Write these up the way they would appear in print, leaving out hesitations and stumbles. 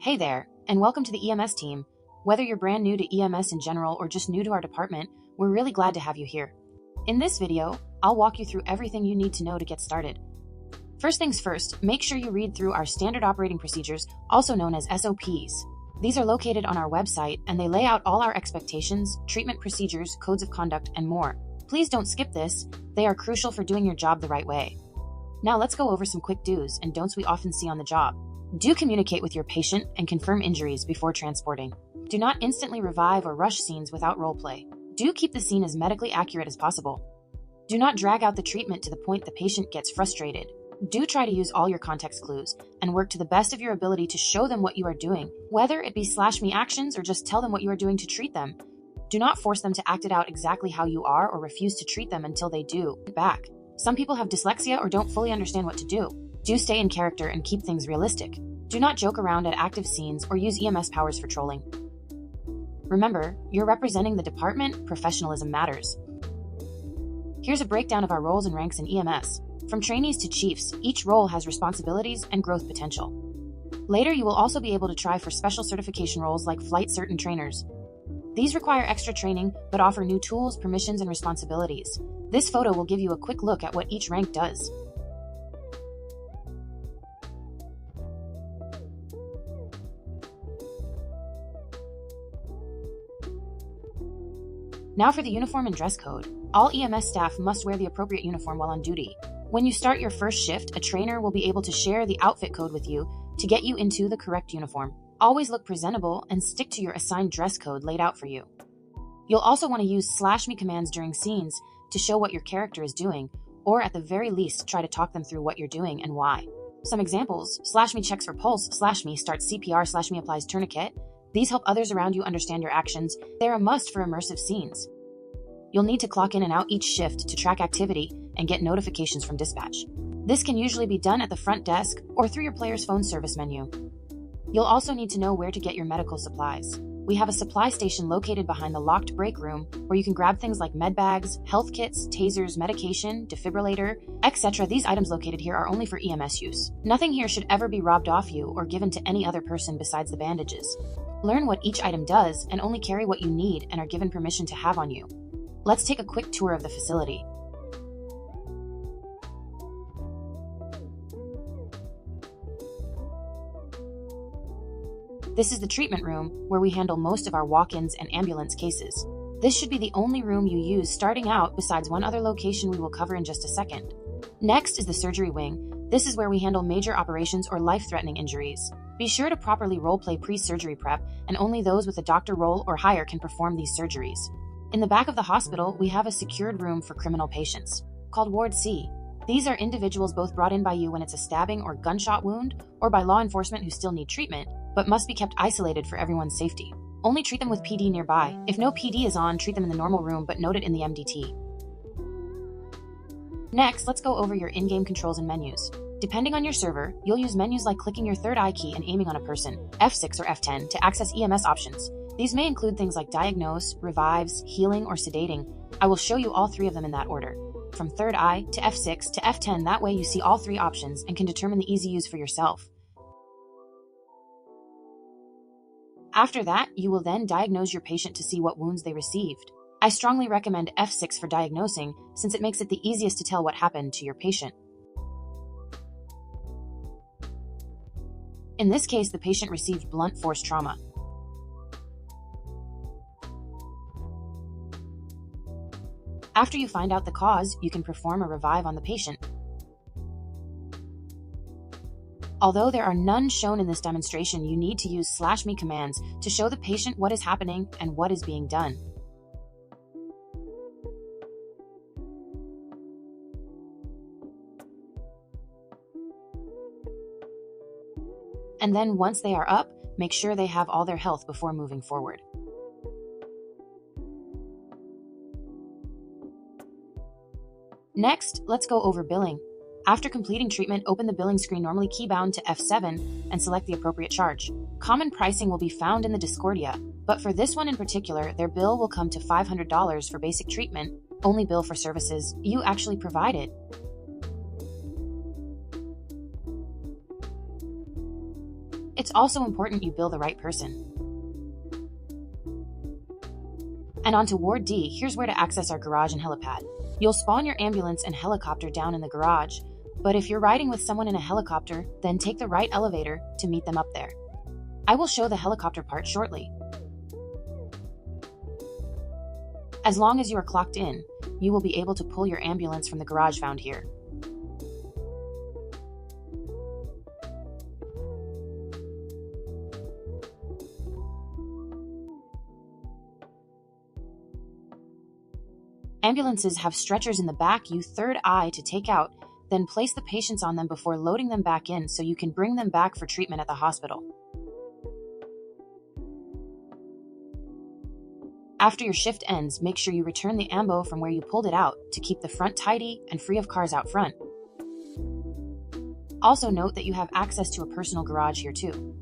Hey there, and welcome to the EMS team. Whether you're brand new to EMS in general or just new to our department, we're really glad to have you here. In this video, I'll walk you through everything you need to know to get started. First things first, make sure you read through our standard operating procedures, also known as SOPs. These are located on our website, and they lay out all our expectations, treatment procedures, codes of conduct, and more. Please don't skip this. They are crucial for doing your job the right way. Now let's go over some quick do's and don'ts we often see on the job. Do communicate with your patient and confirm injuries before transporting. Do not instantly revive or rush scenes without role play. Do keep the scene as medically accurate as possible. Do not drag out the treatment to the point the patient gets frustrated. Do try to use all your context clues and work to the best of your ability to show them what you are doing, whether it be /me actions or just tell them what you are doing to treat them. Do not force them to act it out exactly how you are or refuse to treat them until they do back. Some people have dyslexia or don't fully understand what to do. Do stay in character and keep things realistic. Do not joke around at active scenes or use EMS powers for trolling. Remember, you're representing the department, professionalism matters. Here's a breakdown of our roles and ranks in EMS. From trainees to chiefs, each role has responsibilities and growth potential. Later, you will also be able to try for special certification roles like flight cert and trainers. These require extra training, but offer new tools, permissions, and responsibilities. This photo will give you a quick look at what each rank does. Now for the uniform and dress code. All EMS staff must wear the appropriate uniform while on duty. When you start your first shift, a trainer will be able to share the outfit code with you to get you into the correct uniform. Always look presentable and stick to your assigned dress code laid out for you. You'll also want to use /me commands during scenes to show what your character is doing, or at the very least, try to talk them through what you're doing and why. Some examples: /me checks for pulse, /me starts CPR, /me applies tourniquet. These help others around you understand your actions. They're a must for immersive scenes. You'll need to clock in and out each shift to track activity and get notifications from dispatch. This can usually be done at the front desk or through your player's phone service menu. You'll also need to know where to get your medical supplies. We have a supply station located behind the locked break room where you can grab things like med bags, health kits, tasers, medication, defibrillator, etc. These items located here are only for EMS use. Nothing here should ever be robbed off you or given to any other person besides the bandages. Learn what each item does and only carry what you need and are given permission to have on you. Let's take a quick tour of the facility. This is the treatment room, where we handle most of our walk-ins and ambulance cases. This should be the only room you use starting out, besides one other location we will cover in just a second. Next is the surgery wing. This is where we handle major operations or life-threatening injuries. Be sure to properly role-play pre-surgery prep, and only those with a doctor role or higher can perform these surgeries. In the back of the hospital, we have a secured room for criminal patients, called Ward C. These are individuals both brought in by you when it's a stabbing or gunshot wound, or by law enforcement who still need treatment, but must be kept isolated for everyone's safety. Only treat them with PD nearby. If no PD is on, treat them in the normal room, but note it in the MDT. Next, let's go over your in-game controls and menus. Depending on your server, you'll use menus like clicking your third eye key and aiming on a person, F6 or F10, to access EMS options. These may include things like diagnose, revives, healing, or sedating. I will show you all three of them in that order. From third eye to F6 to F10, that way you see all three options and can determine the easy use for yourself. After that, you will then diagnose your patient to see what wounds they received. I strongly recommend F6 for diagnosing, since it makes it the easiest to tell what happened to your patient. In this case, the patient received blunt force trauma. After you find out the cause, you can perform a revive on the patient. Although there are none shown in this demonstration, you need to use /me commands to show the patient what is happening and what is being done. And then once they are up, make sure they have all their health before moving forward. Next, let's go over billing. After completing treatment, open the billing screen, normally keybound to F7, and select the appropriate charge. Common pricing will be found in the Discordia, but for this one in particular, their bill will come to $500 for basic treatment, only bill for services you actually provided. It's also important you bill the right person. And on to Ward D, here's where to access our garage and helipad. You'll spawn your ambulance and helicopter down in the garage, but if you're riding with someone in a helicopter, then take the right elevator to meet them up there. I will show the helicopter part shortly. As long as you are clocked in, you will be able to pull your ambulance from the garage found here. Ambulances have stretchers in the back you third eye to take out, then place the patients on them before loading them back in so you can bring them back for treatment at the hospital. After your shift ends, make sure you return the ambo from where you pulled it out to keep the front tidy and free of cars out front. Also note that you have access to a personal garage here too.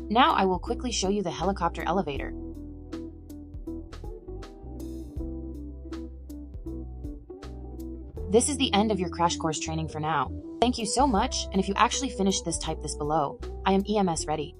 Now I will quickly show you the helicopter elevator. This is the end of your crash course training for now. Thank you so much, and if you actually finished this, type this below. I am EMS ready.